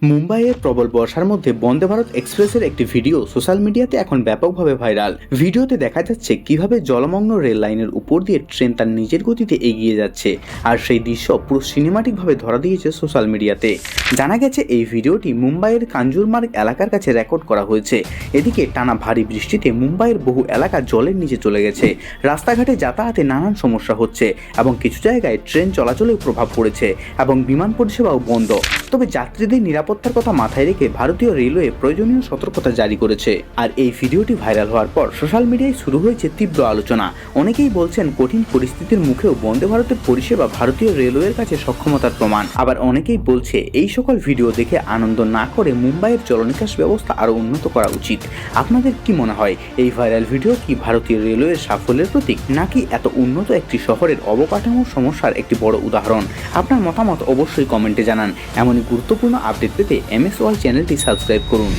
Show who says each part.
Speaker 1: মুম্বাইয়ের প্রবল বর্ষার মধ্যে বন্দে ভারত এক্সপ্রেসের একটি ভিডিও সোশ্যাল মিডিয়াতে এখন ব্যাপকভাবে ভাইরাল। ভিডিওতে দেখা যাচ্ছে কিভাবে জলমগ্ন রেল লাইনের উপর দিয়ে ট্রেন তার নিজের গতিতে এগিয়ে যাচ্ছে, আর সেই দৃশ্য পুরো সিনেমাটিকভাবে ধরা দিয়েছে সোশ্যাল মিডিয়াতে। জানা গেছে এই ভিডিওটি মুম্বাইয়ের কাঞ্জুরমার্গ এলাকার কাছে রেকর্ড করা হয়েছে। এদিকে টানা ভারী বৃষ্টিতে মুম্বাইয়ের বহু এলাকা জলের নিচে চলে গেছে, রাস্তাঘাটে যাতায়াতে নানান সমস্যা হচ্ছে এবং কিছু জায়গায় ট্রেন চলাচলেও প্রভাব পড়েছে এবং বিমান পরিষেবাও বন্ধ। তবে যাত্রীদের নিরাপত্তার কথা মাথায় রেখে ভারতীয় রেলওয়ে প্রয়োজনীয় সতর্কতা জারি করেছে। আর এই ভিডিওটি ভাইরাল হওয়ার পর সোশ্যাল মিডিয়ায় শুরু হয়েছে তীব্র আলোচনা। অনেকেই বলছেন কঠিন পরিস্থিতির মুখেও বন্দে ভারতের পরিষেবা ভারতীয় রেলওয়ের কাছে সক্ষমতার প্রমাণ। আবার অনেকেই বলছে এই সকল ভিডিও দেখে আনন্দ না করে মুম্বাইয়ের জলনিকাশ ব্যবস্থা আরও উন্নত করা উচিত। আপনাদের কি মনে হয়, এই ভাইরাল ভিডিও কি ভারতীয় রেলওয়ের সাফল্যের প্রতীক, নাকি এত উন্নত একটি শহরের অবকাঠামোর সমস্যার একটি বড় উদাহরণ? আপনার মতামত অবশ্যই কমেন্টে জানান। এমনই গুরুত্বপূর্ণ আপডেট পেতে MS ওয়ার্ল্ড চ্যানেলটি সাবস্ক্রাইব করুন।